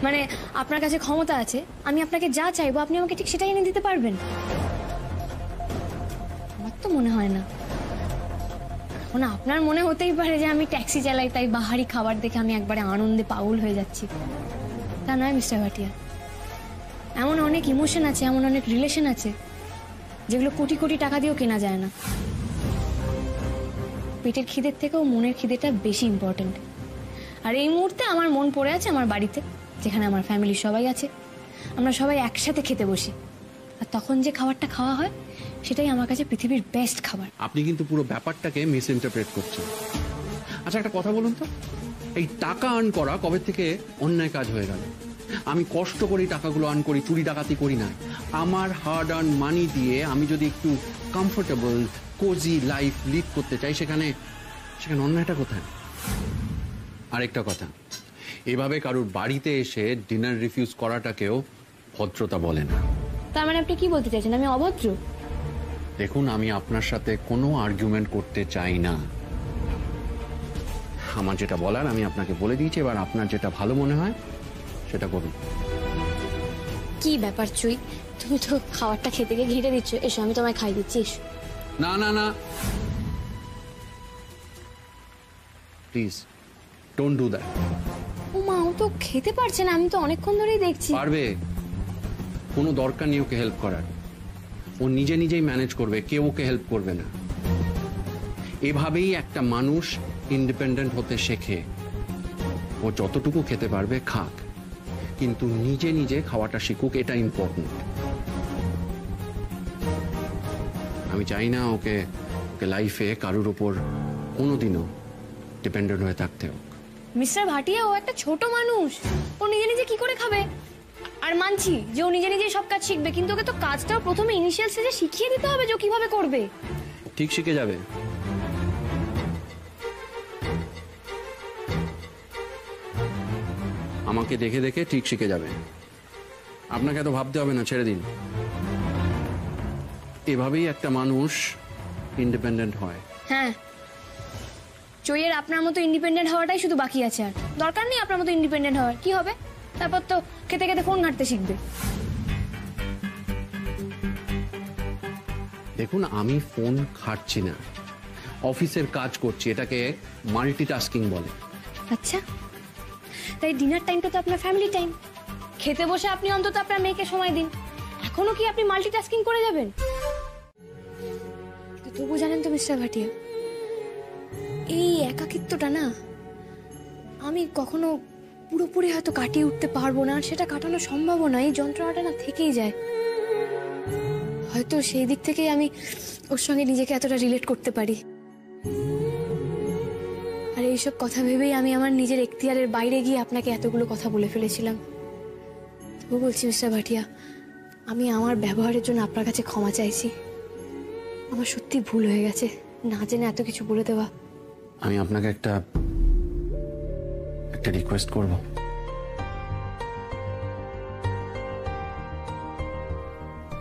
মানে আপনার কাছে ক্ষমতা আছে, আমি আপনাকে যা চাইবো আপনি আমাকে ঠিক সেটাই এনে দিতে পারবেন? আমার তো মনে হয় না। এখন আপনার মনে হতেই পারে যে আমি ট্যাক্সি চালাই তাই বাহারি খাবার দেখে আমি একবারে আনন্দে পাগল হয়ে যাচ্ছি। তা নয় মিস্টার ভাটিয়া, এমন অনেক ইমোশন আছে, এমন অনেক রিলেশন আছে যেগুলো কোটি কোটি টাকা দিয়েও কেনা যায় না। পেটের খিদের থেকেও মনের খিদেটা বেশি ইম্পর্টেন্ট। আর এই মুহূর্তে আমার মন পড়ে আছে আমার বাড়িতে, যেখানে আমার ফ্যামিলি সবাই আছে, আমরা সবাই একসাথে খেতে বসি, আর তখন যে খাবারটা খাওয়া হয় সেটাই আমার কাছে পৃথিবীর বেস্ট খাবার। আপনি কিন্তু পুরো ব্যাপারটাকে মিস ইন্টারপ্রেট করছেন। আচ্ছা একটা কথা বলুন তো, এই টাকা আর্ন করা কবে থেকে অন্যায় কাজ হয়ে গেল? আমি কষ্ট করে টাকাগুলো আর্ন করি, চুরি ডাকাতি করি না। আমার হার্ড আর্ন মানি দিয়ে আমি যদি একটু কমফোর্টেবল কোজি লাইফ লিড করতে চাই, সেখানে অন্যায়টা কোথায়? আরেকটা কথা, এভাবে কারোর বাড়িতে এসে ডিনার রিফিউজ করাটাকেও ভদ্রতা বলে না। তার মানে আপনি কি বলতে চাইছেন আমি অভদ্র? দেখুন, আমি আপনার সাথে কোনো আর্গুমেন্ট করতে চাই না। আমার যেটা বলার আমি আপনাকে বলে দিয়েছি, এবার আপনার যেটা ভালো মনে হয় সেটা করুন। কি ব্যাপার চুই, তুমি তো খাবারটা খেতে গিয়ে ঘিরে দিচ্ছ। এসো আমি তোমায় খাই দিচ্ছি, এসো। না না না, প্লিজ ডোন্ট ডু দ্যাট। ও মা, ও তো খেতে পারছে না, আমি তো অনেকক্ষণ ধরেই দেখছি। পারবে, কোনো দরকার নেই ওকে হেল্প করার। ও নিজে নিজেই ম্যানেজ করবে, কেউ ওকে হেল্প করবে না। এভাবেই একটা মানুষ ইন্ডিপেন্ডেন্ট হতে শেখে। ও যতটুকু খেতে পারবে খাক, কিন্তু নিজে নিজে খাওয়াটা শিখুক, এটা ইম্পর্টেন্ট। আমি চাই না ওকে লাইফে কারোর ওপর কোনোদিনও ডিপেন্ডেন্ট হয়ে থাকতে হোক। মিস্টার ভাটিয়া, ও একটা ছোট মানুষ, ও নিজে নিজে কি করে খাবে? আর মানছি যে ও নিজে নিজেই সব কাজ শিখবে, কিন্তু ওকে তো কাজটাও প্রথমে ইনিশিয়াল স্টেজে শিখিয়ে দিতে হবে যে ও কিভাবে করবে। ঠিক শিখে যাবে। আমাকে দেখে দেখে ঠিক শিখে যাবে। আপনাকে এত ভাবতে হবে না, ছেড়ে দিন। এভাবেই একটা মানুষ ইন্ডিপেন্ডেন্ট হয়। হ্যাঁ, চইয়ের আপনার মতো ইন্ডিপেন্ডেন্ট হওয়াটাই শুধু বাকি আছে, আর দরকার নেই আপনার মতো ইন্ডিপেন্ডেন্ট হওয়ার। কি হবে তারপর? তো খেতে খেতে ফোন ঘাঁটতে শিখবে। দেখুন, আমি ফোন ঘাঁটছি না, অফিসের কাজ করছি। এটাকে মাল্টিটাস্কিং বলে। আচ্ছা, তাই ডিনার টাইমটা তো আপনার ফ্যামিলি টাইম। খেতে বসে আপনি অন্তত আপনার মেয়েকে সময় দিন। এখনো কি আপনি মাল্টিটাস্কিং করে যাবেন? তবু জানেন তো মিস্টার ভাটিয়া, এই একাকিত্বটা না আমি কখনো পুরোপুরি হয়তো কাটিয়ে উঠতে পারবো না, আর সেটা কাটানো সম্ভব না। এই যন্ত্রণাটা না থেকেই যায়। হয়তো সেই দিক থেকেই আমি ওর সঙ্গে নিজেকে এতটা রিলেট করতে পারি। আর এইসব কথা ভেবেই আমি আমার নিজের এখতিয়ারের বাইরে গিয়ে আপনাকে এতগুলো কথা বলে ফেলেছিলাম। তবু বলছি মিস্টার ভাটিয়া, আমি আমার ব্যবহারের জন্য আপনার কাছে ক্ষমা চাইছি। আমার সত্যি ভুল হয়ে গেছে না জেনে এত কিছু বলে দেওয়া। আমি আপনাকে একটা রিকোয়েস্ট করব।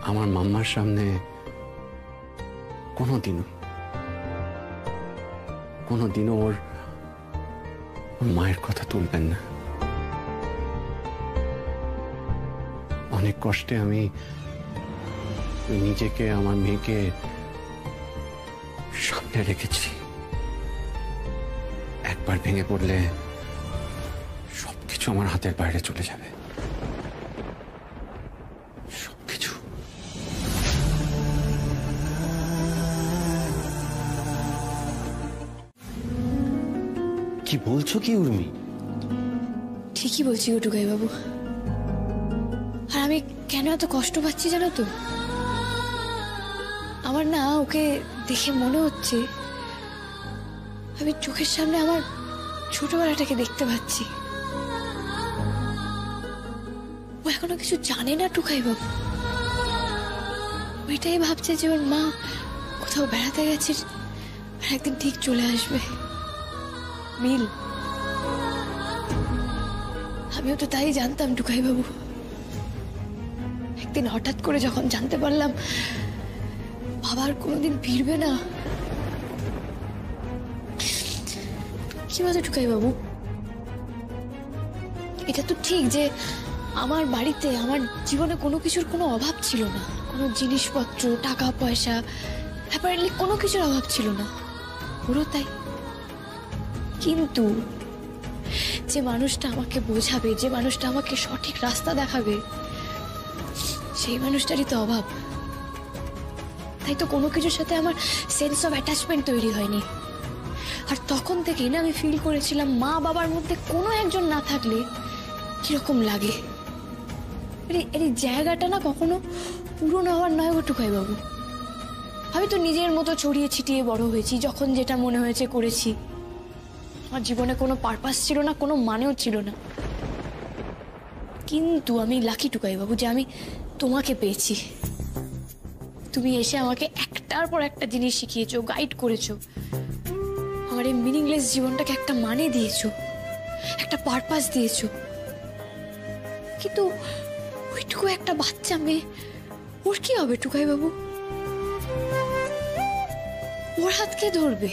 আমার মাম্মার সামনে কোনোদিনও ওর মায়ের কথা তুলবেন না। অনেক কষ্টে আমি নিজেকে, আমার মেয়েকে সামনে রেখেছি। একবার ভেঙে পড়লে সবকিছু আমার হাতের বাইরে চলে যাবে, সবকিছু। কি বলছো কি উর্মি? ঠিকই বলছি গো টুকাই বাবু। আর আমি কেন এত কষ্ট পাচ্ছি জানো তো? আমার না ওকে দেখে মনে হচ্ছে আমি চোখের সামনে আমার ছোটবেলাটাকে দেখতে পাচ্ছি। ও এখনো কিছু জানে না টুকাই বাবু। ওইটাই ভাবছে যে ওর মা কোথাও বেড়াতে গেছে আর একদিন ঠিক চলে আসবে। মিল, আমিও তো তাই জানতাম টুকাই বাবু। একদিন হঠাৎ করে যখন জানতে পারলাম বাবা আর কোনোদিন ফিরবে না, কি বলতো টুকাই বাবু, এটা তো ঠিক যে আমার বাড়িতে আমার জীবনে কোনো কিছুর কোনো অভাব ছিল না, কোনো জিনিসপত্র, টাকা পয়সা, অ্যাপারেন্টলি কোনো কিছুর অভাব ছিল না, পুরো তাই। কিন্তু যে মানুষটা আমাকে বোঝাবে, যে মানুষটা আমাকে সঠিক রাস্তা দেখাবে, সেই মানুষটারই তো অভাব। তাই তো কোনো কিছুর সাথে আমার সেন্স অফ অ্যাটাচমেন্ট তৈরি হয়নি। আর তখন থেকেই না আমি ফিল করেছিলাম মা বাবার মধ্যে কোনো একজন না থাকলে কিরকম লাগে। এই জায়গাটা না কখনো পূরণ হওয়ার নয় গো টুকাই বাবু। আমি তো নিজের মতো ছড়িয়ে ছিটিয়ে বড় হয়েছি, যখন যেটা মনে হয়েছে করেছি। আমার জীবনে কোনো পারপাস ছিল না, কোনো মানেও ছিল না। কিন্তু আমি লাকি টুকাই বাবু যে আমি তোমাকে পেয়েছি। তুমি এসে আমাকে একটার পর একটা জিনিস শিখিয়েছো, গাইড করেছো, আমার এই মিনিংলেস জীবনটাকে একটা মানে দিয়েছো, একটা পারপাস দিয়েছো। কিন্তু ওইটুকু একটা বাচ্চা মেয়ে, ওর কি হবে টুকাই বাবু? ওর হাত কে ধরবে?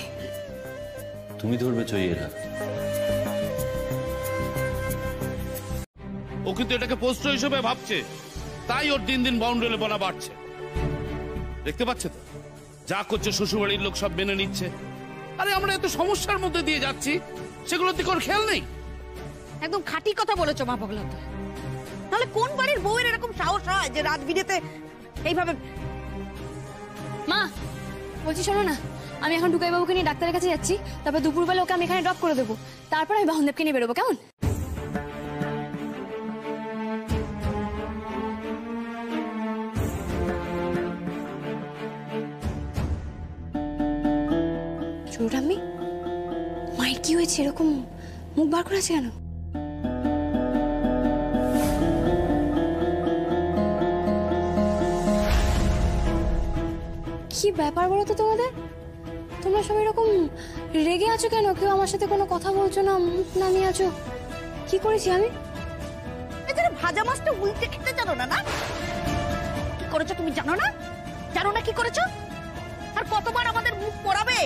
তুমি ধরবে চইয়ের হাত। ও কিন্তু এটাকে পোস্ট হিসেবে ভাবছে, তাই ওর দিন দিন বাউন্ডারি বনা বাড়ছে। দেখতে পাচ্ছে তো যা করছে শ্বশুরবাড়ির লোক সব মেনে নিচ্ছে। আরে আমরা এত সমস্যার মধ্যে দিয়ে যাচ্ছি, সেগুলোর দিকে ওর খেয়াল নেই। একদম খাঁটি কথা বলেছো মা পাগলা। তাহলে কোন বাড়ির বউয়ের এরকম সাহস হয় যে রাত বিরেতে এইভাবে? মা বলছি শোনো না, আমি এখন টুকাই বাবুকে নিয়ে ডাক্তারের কাছে যাচ্ছি, তারপর দুপুরবেলা ওকে আমি এখানে ড্রপ করে দেবো, তারপর আমি বাহনদেবকে নিয়ে বেরোবো, কেমন? ছোটাম্মি, মায়ের কি হয়েছে? এরকম মুখ বার করে আছে কেন? কি ব্যাপার বলো তো তোমাদের? তোমরা সবাই এরকম রেগে আছো কেন? কেউ আমার সাথে কোনো কথা বলছো না, মুখ নামিয়ে আছো। কি করেছি আমি? এখানে ভাজা মাছটা উল্টে খেতে জানো না? না কি করেছো তুমি জানো না? জানো না কি করেছো? আর কতবার আমাদের মুখ পড়াবে?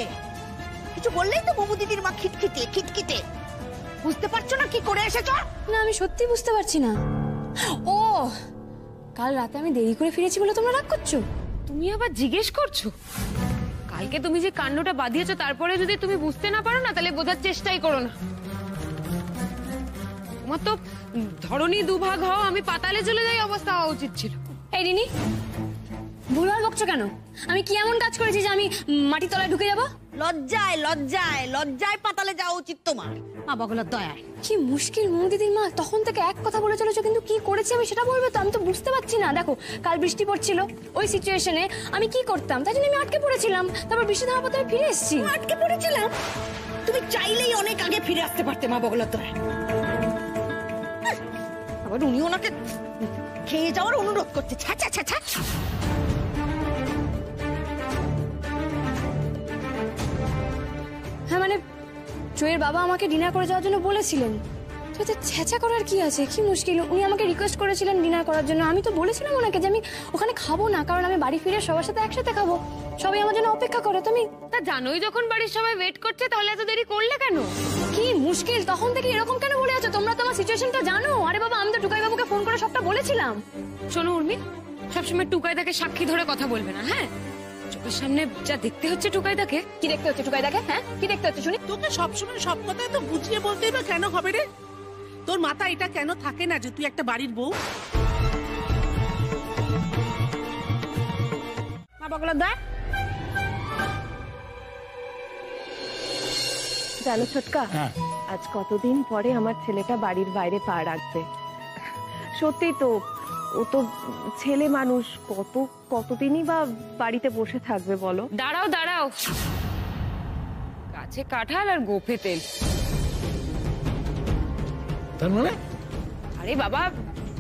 কিছু বললেই তো বাবু দিদির মা খিটখিটে খিটখিটে। বুঝতে পারছো না কি করে এসেছো? না আমি সত্যি বুঝতে পারছি না। ও কাল রাতে আমি দেরি করে ফিরেছি বলে তোমরা রাগ করছো? তুমি আবার জিজ্ঞেস করছো? কালকে তুমি যে কাণ্ডটা বাঁধিয়েছো তারপরে যদি তুমি বুঝতে না পারো না, তাহলে বোঝার চেষ্টাই করো না। তোমার তো ধরনী দুভাগ হও, আমি পাতালে চলে যাই অবস্থা হওয়া উচিত ছিল। এই রিনি, ভুলভাল বকছো কেন? আমি কি এমন কাজ করেছি যে আমি মাটির তলায় ঢুকে যাবো? লজ্জায় লজ্জায় লজ্জায় পাতালে যাওয়া উচিত তোমার, মা পাগলার দয়ায়। কি মুশকিল দিদির মা, তখন থেকে এক কথা বলে চলেছো, কিন্তু কি করেছি আমি সেটা বলবে তো? আমি তো বুঝতে পারছি না। দেখো কাল বৃষ্টি পড়ছিল, ওই সিচুয়েশনে আমি কি করতাম? তাই জন্য আমি আটকে পড়েছিলাম, তারপর বৃষ্টি থামার পর আমি ফিরে এসেছি। আটকে পড়েছিলাম? তুমি চাইলেই অনেক আগে ফিরে আসতে পারতে মা পাগলার দয়ায়। আবার উনি ওনাকে খেয়ে যাওয়ার অনুরোধ করছে। ছ্যাঁচা ছ্যাঁচা। হ্যাঁ মানে জয়ের বাবা আমাকে ডিনার করে যাওয়ার জন্য বলেছিলেন, তো এতে ছ্যাঁচা করার কি আছে? কি মুশকিল? উনি আমাকে রিকোয়েস্ট করেছিলেন ডিনার করার জন্য, আমি তো বলেছিলাম ওনাকে যে আমি ওখানে খাবো না, কারণ আমি বাড়ি ফিরে সবার সাথে একসাথে খাবো, সবাই আমার জন্য অপেক্ষা করে। তুমি তা জানোই যখন বাড়ির সবাই ওয়েট করছে, তাহলে এত দেরি করলে কেন? কি মুশকিল? তখন থেকে এরকম কেন বলে আছো? তোমরা তো আমার সিচুয়েশনটা জানো। আরে বাবা, আমি তো টুকাই বাবুকে ফোন করে সবটা বলেছিলাম। শোনো উর্মি, সবসময় টুকাইদাকে সাক্ষী ধরে কথা বলবে না, হ্যাঁ? চোখের সামনে যা দেখতে হচ্ছে টুকাইদাকে। কি দেখতে হচ্ছে টুকাইদাকে? হ্যাঁ কি দেখতে হচ্ছে শুনি? তোকে সবসময় সব কথাই তো বুঝিয়ে বলতেই বা কেন হবে রে? তোর মাথা এটা কেন থাকে না যে তুই একটা বাড়ির বউ? মা পাগলার দয়া। জানো ছোটকা, আজ কতদিন পরে আমার ছেলেটা বাড়ির বাইরে পা রাখবে। সত্যি তো, ও তো ছেলে মানুষ, কতদিনই বা বাড়িতে বসে থাকবে বলো? দাঁড়াও দাঁড়াও, গাছে কাঁঠাল আর গোফে তেল। তার মানে আরে বাবা,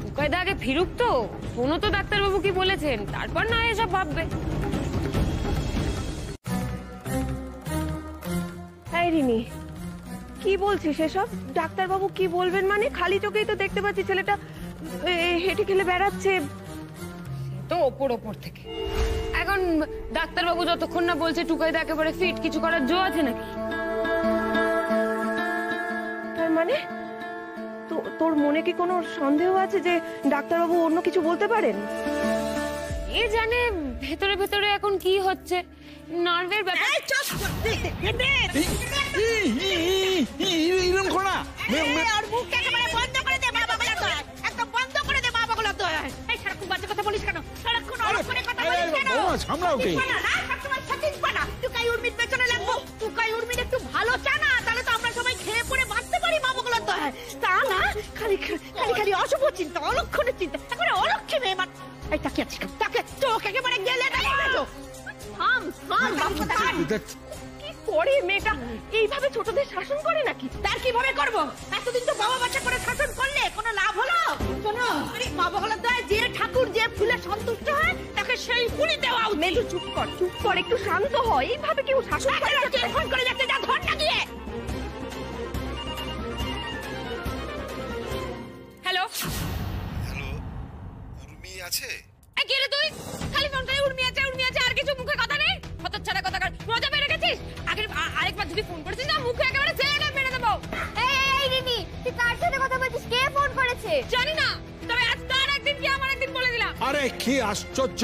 টুকাইদা আগে ফিরুক তো, শোনো তো ডাক্তারবাবু কি বলেছেন, তারপর না এসব ভাববে। এই রিনি, কি বলছিস এসব? ডাক্তারবাবু কি বলবেন মানে? খালি চোখেই তো দেখতে পাচ্ছি ছেলেটা হেঁটে খেলে বেড়াচ্ছে। তো ওপর ওপর থেকে এখন ডাক্তারবাবু যতক্ষণ না বলছে টুকাইদা একেবারে ফিট, কিছু করার জো আছে নাকি? তার মানে তোর মনে কি কোনো সন্দেহ আছে যে ডাক্তারবাবু অন্য কিছু বলতে পারেন? এ জানে ভেতরে ভেতরে এখন কি হচ্ছে, নার্ভের ব্যাপার। আর মুখ একেবারে বন্ধ করে দে বাবা বলা তো একদম বন্ধ করে দে বাবা বলা তো এই সারাক্ষণ বাজে কথা বলিস কেন? সারাক্ষণ অনেক করে কথা বলিস কেন? সামলাও কি? সবসময় সঠিক বানা। তুই উর্মির পেছনে লাগবো, তুই উর্মির একটু ভালো চা না, তাহলে তো আমরা সবাই খেয়ে পড়ে বাঁচতে পারি বাবা বলা তো তা না। খালি খালি খালি অশুভ চিন্তা, অলক্ষণের চিন্তা, একেবারে অলক্ষী মেয়ে মান। এই তাকে আছিস তাকে চোখ একেবারে গেলে না থাম থাম বাবা। কি করে মেয়েটা এইভাবে ছোটদের শাসন করে নাকি? তার কিভাবে করবো? এতদিন তো বাবা বাচ্চা করে শাসন করলে কোনো লাভ হলো? শোনো বাবা হলো তো যে ঠাকুর যে ফুলে সন্তুষ্ট হয় তাকে সেই ফুলই দেওয়া। মেলু চুপ কর, একটু শান্ত হয়। এইভাবে কেউ শাসন করে? ফোন করে যাচ্ছে, যা ধর না গিয়ে। হ্যালো হ্যালো, উর্মি আছে? কে রে তুই? খালি ফোন করে উর্মি আছে আর কিছু মুখে কথা নেই। হতচ্ছাড়া কথা কর, মজা পেয়ে গেছিস। আরেকবার যদি ফোন করেছিস না মুখে একেবারে ছেড়ে মেরে দেবো। এই রিমি, তুই কার সাথে কথা বলছিস? কে ফোন করেছে? জানি না, তবে আজ তার একদিন কি আমার একদিন বলে দিলাম। আরে কি আশ্চর্য,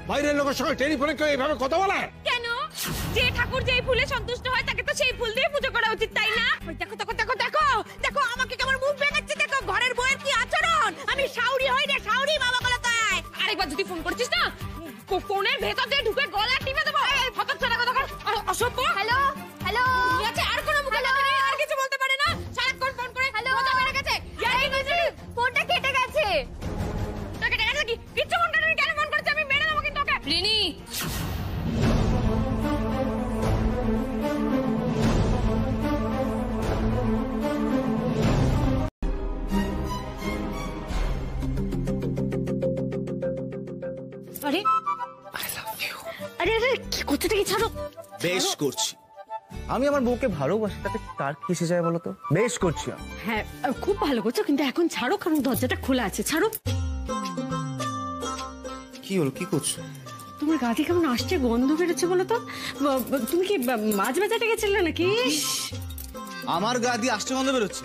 বাইরের লোকের সঙ্গে টেলিফোনে কেউ এইভাবে কথা বলে? কেন? যে ঠাকুর যেই ফুলে সন্তুষ্ট হয় তাকে তো সেই ফুল দিয়ে পুজো করা উচিত, তাই না? দেখো দেখো দেখো দেখো দেখো আমাকে কেমন মুখ ভেঙাচ্ছে, দেখো ঘরের বউয়ের কি আচরণ। আমি শাউরি হই রে, শাউরি বাবা বলা তাই। আরেকবার যদি ফোন করেছিস না ফোনের ভেতর দিয়ে ঢুকে গলা টিপে দেবো। হতচ্ছাড়া কথা কর, অসভ্য। হ্যালো হ্যালো, আর কোনো মুখে কথা নেই, আর কিছু বলতে পারে না। সারাক্ষণ ফোন করে মজা পেয়ে গেছে। ফোনটা কেটে গেছে। তা কেটে গেছে কি? কিচ্ছু ফোন কাটেনি, কেন ফোন করছে? আমি মেরে দেবো কিন্তু ওকে। রিনি আরে আরে আরে কি করতে কি? ছাড়ো। বেশ করছি, আমি আমার বউকে ভালোবাসি, তাতে কার কিসে যায় বলো তো? বেশ করছি আমি। হ্যাঁ খুব ভালো করছো, কিন্তু এখন ছাড়ো, কারণ দরজাটা খোলা আছে। ছাড়ো। কি হলো, কি করছো? তোমার গা থেকে কেমন আসছে গন্ধ বেরোচ্ছে বলো তো? তুমি কি মাছ বাজারে গেছিলে নাকি? আমার গা দিয়ে আসতে গন্ধ বেরোচ্ছে?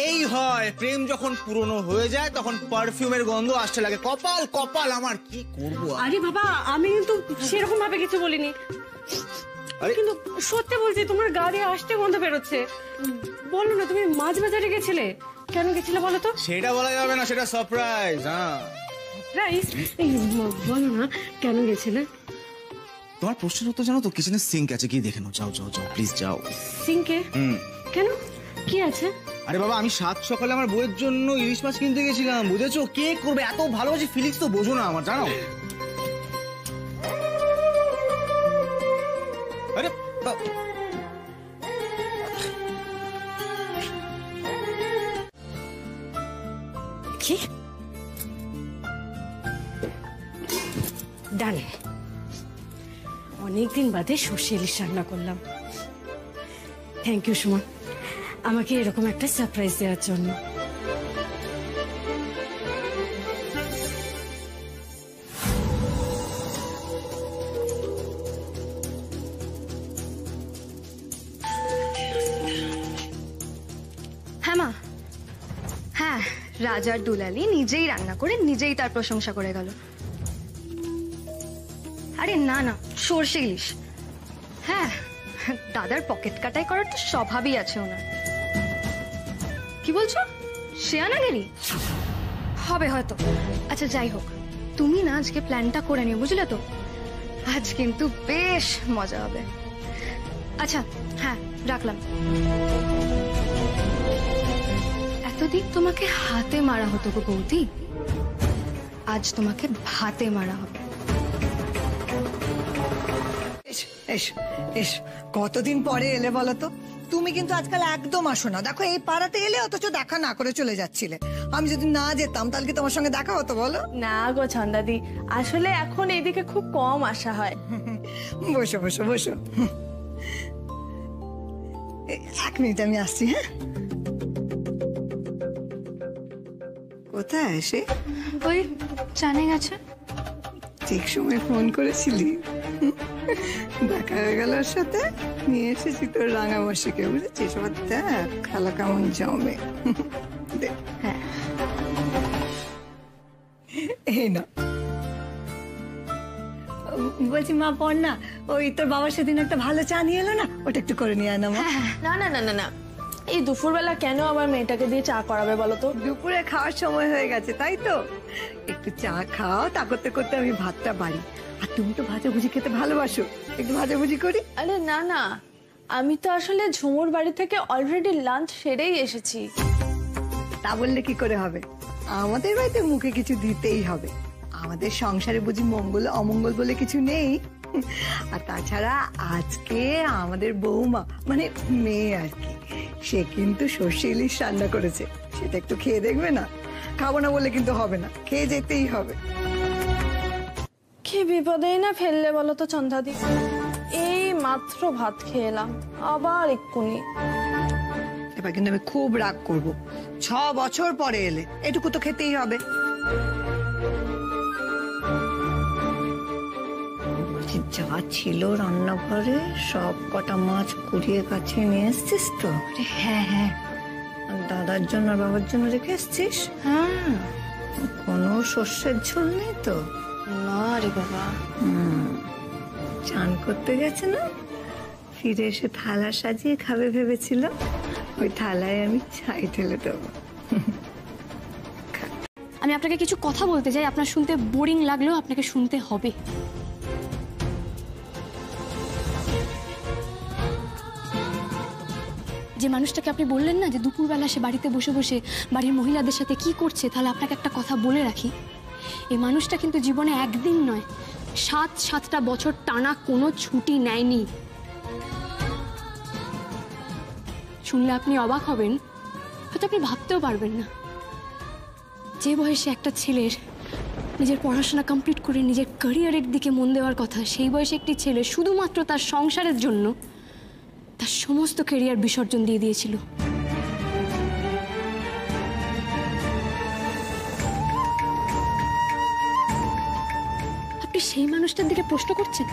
এই হয় প্রেম যখন পুরনো হয়ে যায় তখন পারফিউমের গন্ধ আসতে লাগে। কপাল কপাল আমার, কি করবো? আরে বাবা, আমি কিন্তু সেরকম ভাবে কিছু বলিনি, কিন্তু সত্যি বলছি তোমার গা দিয়ে আসতে গন্ধ বেরোচ্ছে। বলো না, তুমি মাছ বাজারে গেছিলে, কেন গেছিলে বলো তো? সেটা বলা যাবে না, সেটা সারপ্রাইজ। হ্যাঁ রাইস, বলো না কেন গেছিলে? তোমার প্রশ্নের উত্তর জানো তো? কিচেনের সিঙ্ক আছে, গিয়ে দেখে নাও। যাও যাও যাও, প্লিজ যাও। সিঙ্কে? কেন, কি আছে? আরে বাবা, আমি সাত সকালে আমার বউয়ের জন্য ইলিশ মাছ কিনতে গেছিলাম, বুঝেছো? কে করবে? এত ভালোবাসি ফিলিংস তো বোঝো না আমার, জানো? আরে কি ডান, অনেকদিন বাদে সর্ষে ইলিশ রান্না করলাম। থ্যাংক ইউ সুমন, আমাকে এরকম একটা সারপ্রাইজ দেওয়ার জন্য। হ্যাঁ মা, হ্যাঁ, রাজার দুলালি নিজেই রান্না করে নিজেই তার প্রশংসা করে গেল। আরে না না, সর্ষে ইলিশ। হ্যাঁ, দাদার পকেট কাটাই করার তো স্বভাবই আছে ওনার। কি বলছো? শেয়ানাগিরি হবে হয়তো। আচ্ছা যাই হোক, তুমি না আজকে প্ল্যানটা করে নিও, বুঝলে তো? আজ কিন্তু বেশ মজা হবে। আচ্ছা হ্যাঁ, রাখলাম। এতদিন তোমাকে হাতে মারা হতো গো বৌদি, আজ তোমাকে ভাতে মারা হবে। কতদিন পরে এলে বলো তো? তুমি কিন্তু আজকাল একদম আসো না। দেখো, এই পাড়াতে এলে অথচ দেখা না করে চলে যাচ্ছিলে। আমি যদি না যেতাম তাহলে কি তোমার সঙ্গে দেখা হতো বলো? না গো ছন্দাদি, আসলে এখন এইদিকে খুব কম আসা হয়। বসো বসো বসো, এক মিনিট আমি আসছি। হ্যাঁ, কোথায় এসে? ওই জানে গেছে। ঠিক সময় ফোন করেছিলি, দেখা হয়ে গেল ওর সাথে। নিয়ে এসেছি তোর রাঙামাসিকে, বুঝেছিস? দেখ খালা কেমন জমে। দেখ এই না বলছি মা পড় না, ওই তোর বাবার সেদিন একটা ভালো চা নিয়ে এলো না, ওটা একটু করে নিয়ে আয় না মা। না না না না না, এই দুপুরবেলা কেন আবার মেয়েটাকে দিয়ে চা করাবে বলো তো? দুপুরে খাওয়ার সময় হয়ে গেছে তাই তো, একটু চা খাও, তা করতে করতে আমি ভাতটা বাড়ি। আর তুমি তো ভাজাভুজি খেতে ভালোবাসো, একটু ভাজাভুজি করি। আরে না না, আমি তো আসলে ঝুমুর বাড়ি থেকে অলরেডি লাঞ্চ সেরেই এসেছি। তা বললে কি করে হবে, আমাদের বাড়িতে মুখে কিছু দিতেই হবে। আমাদের সংসারে বুঝি মঙ্গল অমঙ্গল বলে কিছু নেই। আর তাছাড়া আজকে আমাদের বৌমা মানে মেয়ে আর কি, সে কিন্তু সর্ষে ইলিশ রান্না করেছে, সেটা একটু খেয়ে দেখবে না? খাবো না বলে কিন্তু হবে না, খেয়ে যেতেই হবে। কি বিপদেই না ফেললে বলো তো চন্দ্রাদি, এই মাত্র ভাত খেলাম আবার এক্ষুনি। এবার কিন্তু আমি খুব রাগ করব, 6 বছর পরে এলে এটুকু তো খেতেই হবে। যা ছিল রান্নাঘরে সব কটা মাছ কুড়িয়ে কাছে নিয়ে এসছিস তো? হ্যাঁ হ্যাঁ, দাদার জন্য আর বাবার জন্য রেখে এসছিস? হ্যাঁ, কোনো সর্ষের ঝোল নেই তো? না রে বাবা। চান করতে গেছে না, ফিরে এসে থালা সাজিয়ে খাবে ভেবেছিল, ওই থালায় আমি ছাই ঢেলে দেবো। আমি আপনাকে কিছু কথা বলতে চাই, আপনার শুনতে বোরিং লাগলেও আপনাকে শুনতে হবে। যে মানুষটাকে আপনি বললেন না যে দুপুরবেলা সে বাড়িতে বসে বসে বাড়ির মহিলাদের সাথে কি করছে, তাহলে আপনাকে একটা কথা বলে রাখি, এই মানুষটা কিন্তু জীবনে একদিন নয় 7-7টা বছর টানা কোনো ছুটি নেয়নি। শুনলে আপনি অবাক হবেন, হয়তো আপনি ভাবতেও পারবেন না, যে বয়সে একটা ছেলের নিজের পড়াশোনা কমপ্লিট করে নিজের ক্যারিয়ারের দিকে মন দেওয়ার কথা, সেই বয়সে একটি ছেলে শুধুমাত্র তার সংসারের জন্য তার সমস্ত ক্যারিয়ার বিসর্জন দিয়ে দিয়েছিল। আপনি সেই মানুষটার দিকে প্রশ্ন করছেন,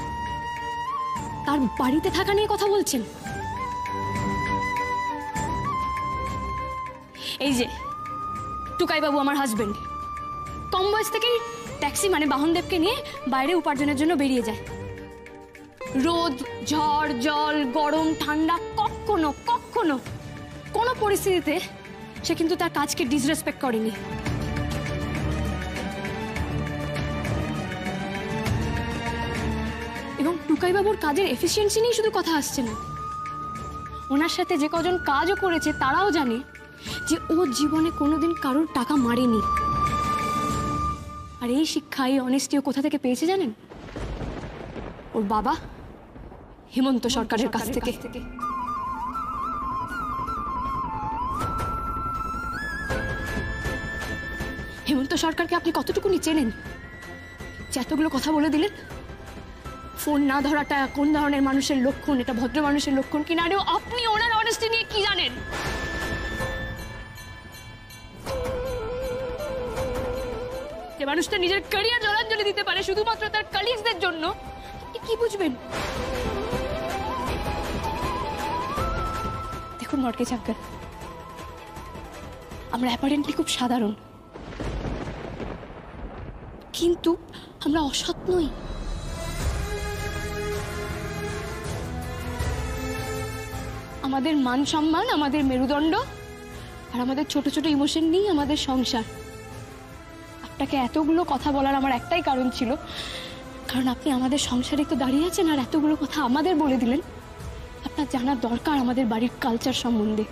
তার বাড়িতে থাকা নিয়ে কথা বলছেন। এই যে টুকাই বাবু আমার হাজবেন্ড, কম বয়স থেকেই ট্যাক্সি মানে বাহনদেবকে নিয়ে বাইরে উপার্জনের জন্য বেরিয়ে যায়। রোদ ঝড় জল গরম ঠান্ডা কখনো কখনো কোনো পরিস্থিতিতে সে কিন্তু তার কাজকে ডিসরেসপেক্ট করেনি। এবং টুকাই বাবুর কাজের এফিসিয়েন্সি নিয়ে শুধু কথা আসছে না, ওনার সাথে যে কজন কাজও করেছে তারাও জানে যে ও জীবনে কোনোদিন কারোর টাকা মারেনি। আর এই শিক্ষা, এই অনেস্টি ও কোথা থেকে পেয়েছে জানেন? ওর বাবা হেমন্ত সরকারের কাছ থেকে। হেমন্ত সরকারকে আপনি কতটুকুনি চেনেন যে এতগুলো কথা বলে দিলেন? ফোন না ধরাটা কোন ধরনের মানুষের লক্ষণ, এটা ভদ্র মানুষের লক্ষণ কিনা? আরে আপনি ওনার অনেস্টি নিয়ে কি জানেন? যে মানুষটা নিজের ক্যারিয়ার জলাঞ্জলি দিতে পারে শুধুমাত্র তার কলিগসদের জন্য, আপনি কি বুঝবেন? দেখুন মর্গেজ আঙ্কেল, আমরা অ্যাপারেন্টলি খুব সাধারণ, কিন্তু আমরা অসৎ নই। আমাদের মান সম্মান, আমাদের মেরুদণ্ড আর আমাদের ছোট ছোট ইমোশন নিয়ে আমাদের সংসার। আপনাকে এতগুলো কথা বলার আমার একটাই কারণ ছিল, কারণ আপনি আমাদের সংসারে তো দাঁড়িয়ে আছেন আর এতগুলো কথা আমাদের বলে দিলেন। আপনার জানা দরকার আমাদের বাড়ির কালচার সম্বন্ধে।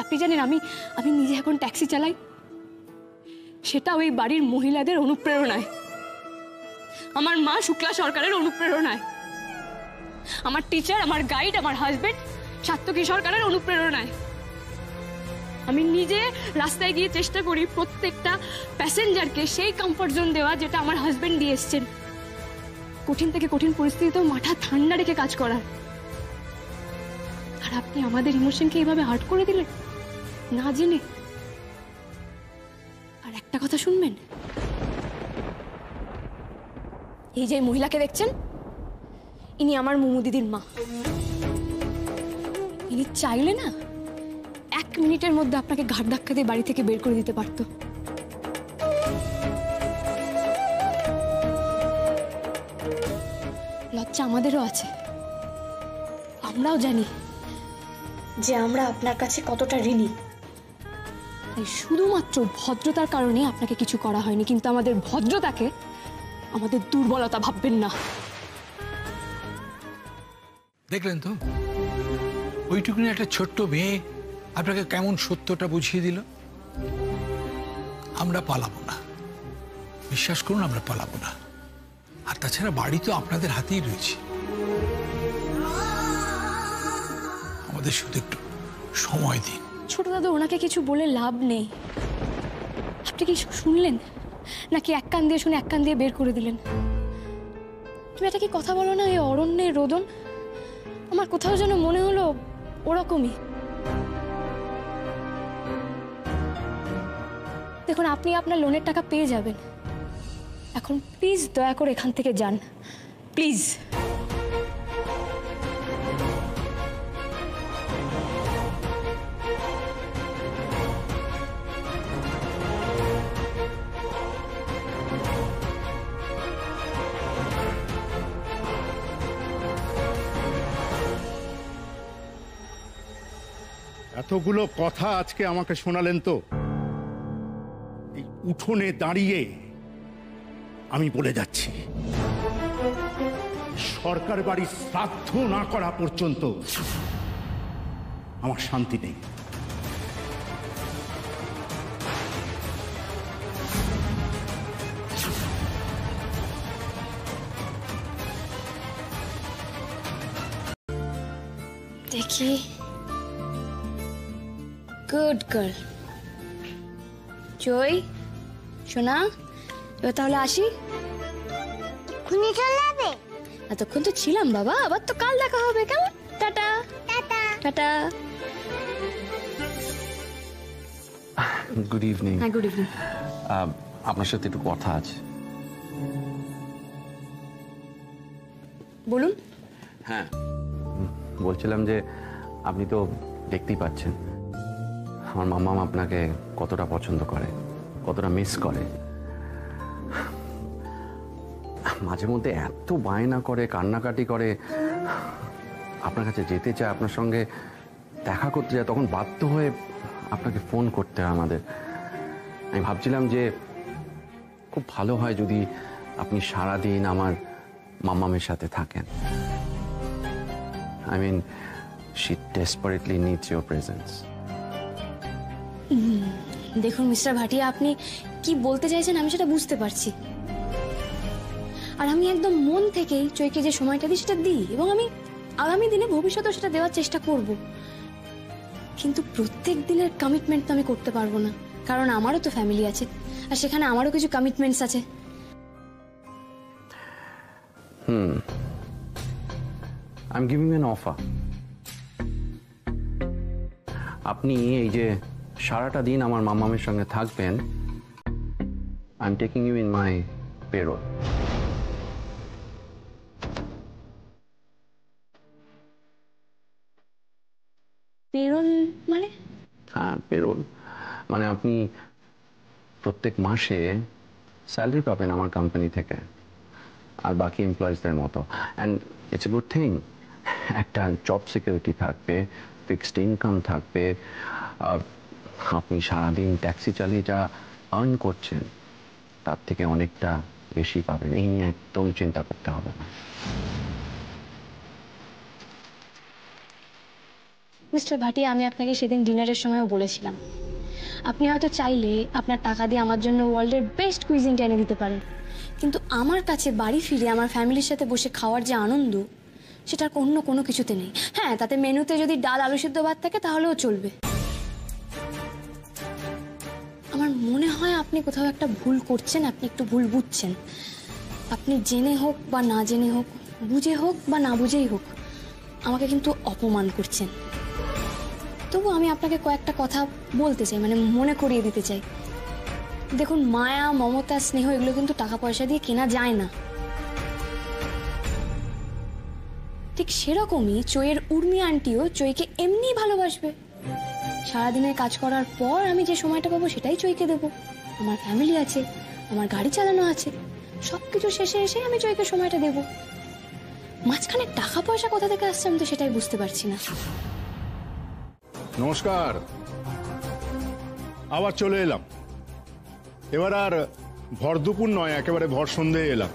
আপনি জানেন আমি নিজে এখন ট্যাক্সি চালাই, সেটা ওই বাড়ির মহিলাদের অনুপ্রেরণায়। আমার মা শুক্লা সরকারের অনুপ্রেরণায়, আমার টিচার, আমার গাইড, আমার হাজবেন্ড সাত্তকী সরকারের অনুপ্রেরণায়। আমি নিজে রাস্তায় গিয়ে চেষ্টা করি প্রত্যেকটা প্যাসেঞ্জারকে সেই কমফর্ট জোন দেওয়া যেটা আমার হাজবেন্ড দিয়ে এসছেন। কঠিন থেকে কঠিন পরিস্থিতিতেও মাথা ঠান্ডা রেখে কাজ করার। আর আপনি আমাদের ইমোশনকে এইভাবে হার্ট করে দিলেন না জেনে। আর একটা কথা শুনবেন, এই যে মহিলাকে দেখছেন, ইনি আমার মুমু দিদির মা। ইনি চাইলে না মিনিটের মধ্যে আপনাকে ঘাট ধাক্কা দিয়ে বাড়ি থেকে বের করে দিতে পারতো। লজ্জা আমাদেরও আছে। আমরাও জানি যে আমরা আপনার কাছে কতটা ঋণী। তাই শুধুমাত্র ভদ্রতার কারণে আপনাকে কিছু করা হয়নি, কিন্তু আমাদের ভদ্রতাকে আমাদের দুর্বলতা ভাববেন না। দেখলেন তো ওইটুকুনি একটা ছোট্ট মেয়ে আপনাকে কেমন সত্যটা বুঝিয়ে দিল। আমরা পালাবো না, বিশ্বাস করুন, আমরা পালাবো না। আর তাছাড়া বাড়ি তো আপনাদের হাতেই রয়েছে, আমাদের শুধু একটু সময় দিন। ছোট দাদু, ওনাকে কিছু বলে লাভ নেই। আপনি কি শুনলেন নাকি এক কান দিয়ে শুনে এক কান দিয়ে বের করে দিলেন? তুমি এটা কি কথা বলো না, এই অরণ্যের রোদন? আমার কোথাও যেন মনে হলো ওরকমই। দেখুন, আপনি আপনার লোনের টাকা পেয়ে যাবেন। এখন প্লিজ দয়া করে এখান থেকে যান, প্লিজ। এতগুলো কথা আজকে আমাকে শোনালেন তো, এই উঠোনে দাঁড়িয়ে আমি বলে যাচ্ছি, সরকার বাড়ির শ্রাদ্ধ না করা পর্যন্ত আমার শান্তি নেই। দেখি, গুড গার্ল। জয়, শোনা, এবার তাহলে আসি। খুনি চলে যাবে? এতক্ষণ তো ছিলাম বাবা, আবার তো কাল দেখা হবে। কেমন? Tata tata tata. Good evening. হ্যাঁ, গুড ইভিনিং। আপনার সাথে একটু কথা আছে। বলুন। হ্যাঁ, বলছিলাম যে আপনি তো দেখতেই পাচ্ছেন আমার মাম্মা আপনাকে কতটা পছন্দ করে, কতটা মিস করে। মাঝে মধ্যে এত বায়না করে, কান্নাকাটি করে, আপনার কাছে যেতে চায়, আপনার সঙ্গে দেখা করতে চায়, তখন বাধ্য হয়ে আপনাকে ফোন করতে হয় আমাদের। আমি ভাবছিলাম যে খুব ভালো হয় যদি আপনি সারাদিন আমার মাম্মামের সাথে থাকেন। I mean, she desperately needs your presence. দেখুন মিস্টার ভাটিয়া, আপনি কি বলতে চাইছেন আমি সেটা বুঝতে পারছি। আর আমি একদম মন থেকেই চৈকে যে সময়টা দিই সেটা দিই, এবং আমি আগামী দিনে ভবিষ্যতেও সেটা দেওয়ার চেষ্টা করব। কিন্তু প্রত্যেক দিনের কমিটমেন্ট তো আমি করতে পারবো না, কারণ আমারও তো ফ্যামিলি আছে, আর সেখানে আমারও কিছু কমিটমেন্টস আছে। I'm giving you an offer. আপনি এই যে সারাটা দিন আমার মামামের সঙ্গে থাকবেন, I'm taking you in my payroll. Payroll মানে? হ্যাঁ, পেরোল মানে আপনি প্রত্যেক মাসে স্যালারি পাবেন আমার কোম্পানি থেকে, আর বাকি এমপ্লয়িজদের মতো। And it's a good thing. একটা জব সিকিউরিটি থাকবে, ফিক্সড ইনকাম থাকবে। আপনি সারাদিন ট্যাক্সি চালিয়ে যা আর্ন করছেন তার থেকে অনেকটা বেশি পাবেন। এই নিয়ে একদম চিন্তা করতে হবে না। মিস্টার ভাটিয়া, আমি আপনাকে সেদিন ডিনারের সময়ও বলেছিলাম, আপনি হয়তো চাইলে আপনার টাকা দিয়ে আমার জন্য ওয়ার্ল্ডের বেস্ট কুইজিনটা এনে দিতে পারেন, কিন্তু আমার কাছে বাড়ি ফিরে আমার ফ্যামিলির সাথে বসে খাওয়ার যে আনন্দ, সেটা অন্য কোনো কিছুতে নেই। হ্যাঁ, তাতে মেনুতে যদি ডাল আলু সিদ্ধ ভাত থাকে তাহলেও চলবে। আমার মনে হয় আপনি কোথাও একটা ভুল করছেন, আপনি একটু ভুল বুঝছেন। আপনি জেনে হোক বা না জেনে হোক, বুঝে হোক বা না বুঝেই হোক, আমাকে কিন্তু অপমান করছেন। তবু আমি আপনাকে কয়েকটা কথা বলতে চাই, মানে মনে করিয়ে দিতে চাই। দেখুন, মায়া, মমতা, স্নেহ এগুলো কিন্তু টাকা পয়সা দিয়ে কেনা যায় না। ঠিক সেরকমই চৈয়ের উর্মি আন্টিও চৈকে এমনি ভালোবাসবে। সারাদিনের কাজ করার পর আমি যে সময়টা পাবো সেটাই চৈকে দেবো। আমার ফ্যামিলি আছে, আমার গাড়ি চালানো আছে, সবকিছু শেষে এসে আমি চৈকে সময়টা দেবো। মাঝখানে টাকা পয়সা কোথা থেকে আসছে আমি তো সেটাই বুঝতে পারছি না। নমস্কার, আবার চলে এলাম। এবার আর ভর দুপুর নয়, একেবারে ভর সন্ধে এলাম।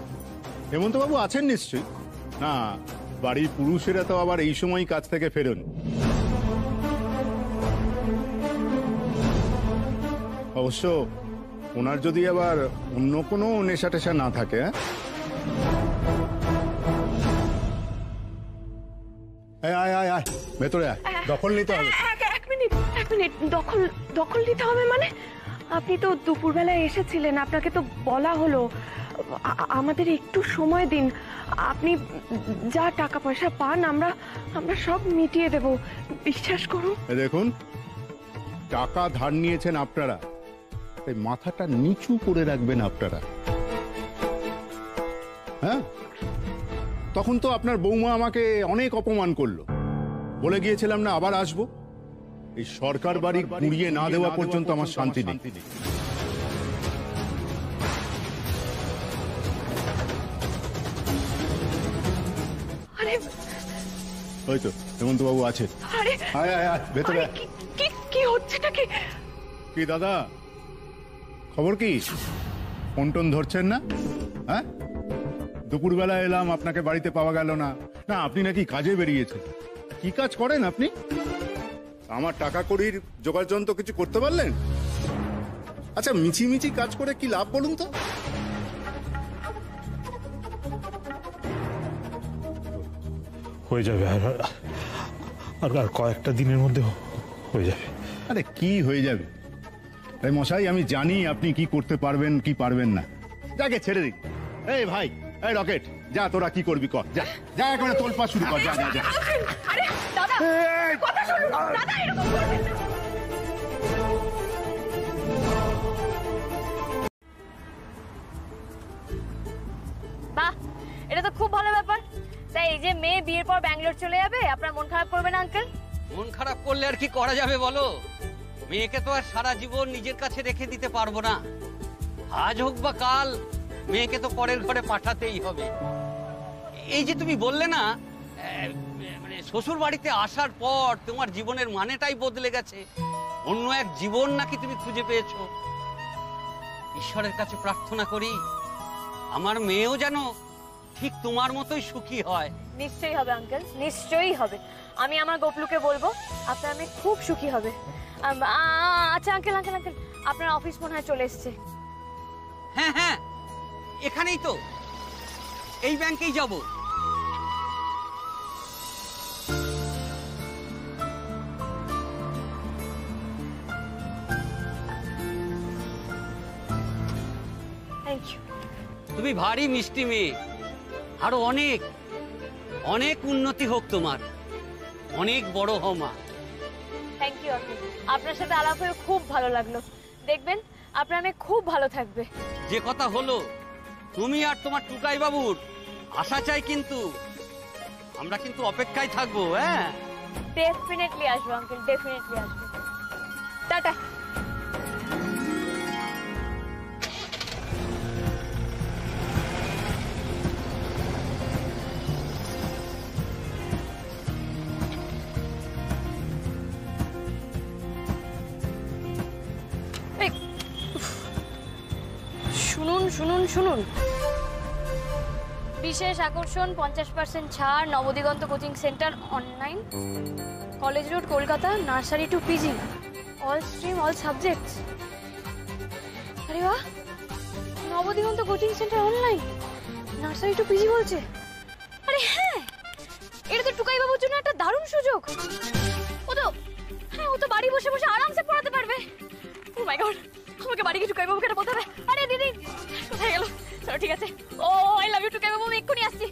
হেমন্তবাবু আছেন নিশ্চয়ই? না, বাড়ির পুরুষেরা তো আবার এই সময় কাজ থেকে ফেরেন। অবশ্য ওনার যদি আবার অন্য কোনো নেশা টেশা না থাকে। আয় আয় আয়, ভেতরে আয়, দখল নিতে হবে। এক মিনিট, দখল নিতে হবে মানে? আপনি তো দুপুরবেলায় এসেছিলেন, আপনাকে তো বলা হলো আমাদের একটু সময় দিন। আপনি যা টাকা পয়সা পান আমরা সব মিটিয়ে দেব, বিশ্বাস করুন। দেখুন, টাকা ধার নিয়েছেন আপনারা, তাই মাথাটা নিচু করে রাখবেন আপনারা। হ্যাঁ, তখন তো আপনার বৌমা আমাকে অনেক অপমান করলো, বলে গিয়েছিলাম না আবার আসবো। এই সরকার বাড়ি গুড়িয়ে না দেওয়া পর্যন্ত আমার শান্তি নেই। ওই তো হেমন্তবাবু আছে। আয় আয় আয়, ভেতরে আয়। কি হচ্ছেটা কি? কি দাদা, খবর কি? ফোন টোন ধরছেন না? হ্যাঁ, দুপুরবেলা এলাম, আপনাকে বাড়িতে পাওয়া গেল না। না, আপনি নাকি কাজে বেরিয়েছেন। কি কাজ করেন আপনি? আমার টাকা কড়ির জোগাড় যন্ত্র কিছু করতে পারলেন? আচ্ছা, মিছি কাজ করে কি লাভ বলুন তো? হয়ে যাবে, আর কয়েকটা দিনের মধ্যে হয়ে যাবে। আরে কি হয়ে যাবে? তাই মশাই, আমি জানি আপনি কি করতে পারবেন কি পারবেন না। যাকে ছেড়ে দিন। এই ভাই, এই রকেট, যা তোরা কি করবি কর, যা যা, একেবারে তোলপা শুরু কর, যা যা যা। আরে দাদা, কথা শুনুন দাদা, এরকম করবেন না। বাহ, এটা তো খুব ভালো ব্যাপার। তাই এই যে মেয়ে বিয়ের পর ব্যাঙ্গালোর চলে যাবে, আপনার মন খারাপ করবে না আঙ্কেল? মন খারাপ করলে আর কি করা যাবে বলো? মেয়েকে তো আর সারা জীবন নিজের কাছে রেখে দিতে পারবো না। আজ হোক বা কাল মেয়েকে তো পরের ঘরে পাঠাতেই হবে। এই যে তুমি বললে না, মানে শ্বশুর বাড়িতে আসার পর তোমার জীবনের মানেটাই বদলে গেছে, অন্য এক জীবন নাকি তুমি খুঁজে পেয়েছো। ঈশ্বরের কাছে প্রার্থনা করি আমার মেয়েও যেন ঠিক তোমার মতোই সুখী হয়। নিশ্চয়ই হবে আঙ্কেল, নিশ্চয়ই হবে। আমি আমার গোপলুকে বলবো আপনার মেয়ে খুব সুখী হবে। আচ্ছা আঙ্কেল, আপনার অফিস মনে হয় চলে এসছে। হ্যাঁ হ্যাঁ, এখানেই তো, এই ব্যাংকেই যাব। Thank you. তুমি ভারী মিষ্টি মেয়ে, আরো অনেক অনেক উন্নতি হোক তোমার, অনেক বড় হও মা। থ্যাংক ইউ আঙ্কেল, আপনার সাথে আলাপ হয়ে খুব ভালো লাগলো। দেখবেন আপনার মেয়ে খুব ভালো থাকবে। যে কথা হলো, তুমি আর তোমার টুকাই বাবুর আশা চাই, কিন্তু আমরা কিন্তু অপেক্ষায় থাকবো। হ্যাঁ, ডেফিনেটলি আসবো আঙ্কেল, ডেফিনেটলি আসবো। টাটা। শুনুন, বিশেষ আকর্ষণ, 50% ছাড়, Nabadiganta coaching centre online, college road, Kolkata, nursery two PG, all stream, all subjects. আরে বাহ, Nabadiganta coaching centre online, nursery two PG বলছে। আরে হ্যাঁ, এটা তো টুকাই বাবুর জন্য একটা দারুণ সুযোগ। ও তো বাড়ি বসে বসে আরামসে পড়াতে পারবে। ও মাই গড, আমাকে বাড়ি গিয়ে টুকাই বাবুকে বলতে হবে। আরে দিদি কোথায় গেল? চলো ঠিক আছে। ও আই লাভ ইউ টুকাই বাবু, আমি এক্ষুনি আসছি।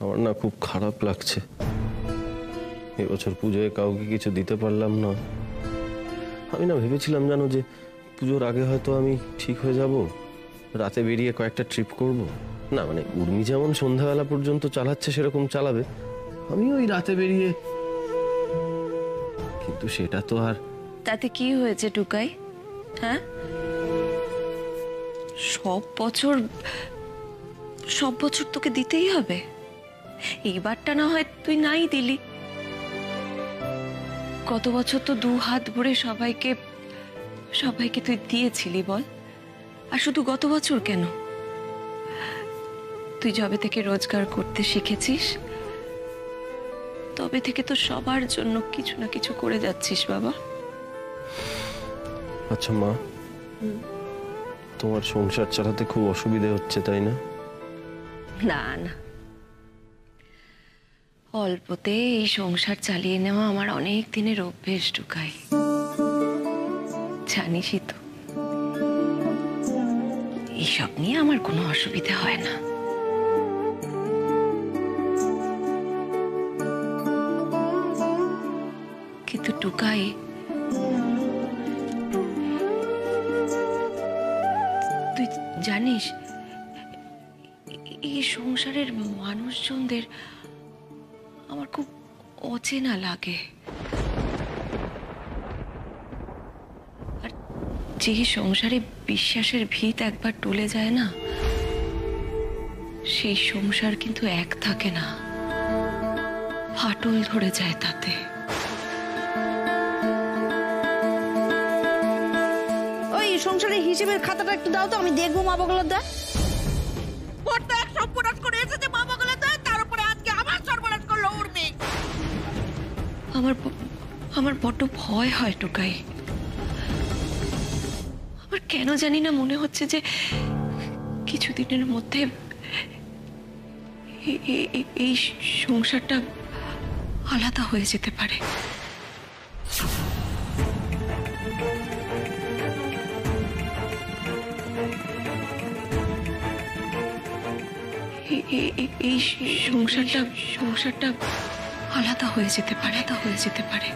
আমার না খুব খারাপ লাগছে, এবছর পুজোয় কাউকে কিছু দিতে পারলাম না। আমি না ভেবেছিলাম জানো যে পুজোর আগে হয়তো আমি ঠিক হয়ে যাব, রাতে বেরিয়ে কয়েকটা ট্রিপ করব? না মানে উর্মি যেমন সন্ধ্যাবেলা পর্যন্ত চালাচ্ছে সেরকম চালাবে, আমি ওই রাতে বেরিয়ে। কিন্তু সেটা তো আর। তাতে কি হয়েছে টুকাই? হ্যাঁ, সব বছর তোকে দিতেই হবে। এইবারটা না হয় তুই নাই দিলি, কত বছর তো 2 হাত ভরে সবাইকে তুই দিয়েছিলি বল। আর শুধু গত বছর কেন, তুই যবে থেকে রোজগার করতে শিখেছিস তবে থেকে তো সবার জন্য কিছু না কিছু করে যাচ্ছিস বাবা। আচ্ছা মা, তোমার সংসার চালাতে খুব অসুবিধা হচ্ছে তাই না? না না, অল্পতে এই সংসার চালিয়ে নেওয়া আমার অনেক দিনের অভ্যেস টুকাই, জানিসই তো। এইসব নিয়ে আমার কোনো অসুবিধা হয় না। কিন্তু টুকাই, তুই জানিস এই সংসারের মানুষজনদের আমার খুব অচেনা লাগে। আর যে সংসারে বিশ্বাসের ভিত একবার টলে যায় না, সেই সংসার কিন্তু এক থাকে না, ফাটল ধরে যায় তাতে। ওই সংসারের হিসেবের খাতাটা একটু দাও তো, আমি দেখবো মা বগলার দা। বড়টা এক সর্বনাশ করে এসেছে মা বগলার দা, তার উপরে আজকে আবার সর্বনাশ করলো উর্মি। আমার বড্ড ভয় হয় টুকাই। আমার কেন জানি না মনে হচ্ছে যে কিছুদিনের মধ্যে এই সংসারটা আলাদা হয়ে যেতে পারে। এই সংসারটা আলাদা হয়ে যেতে পারে।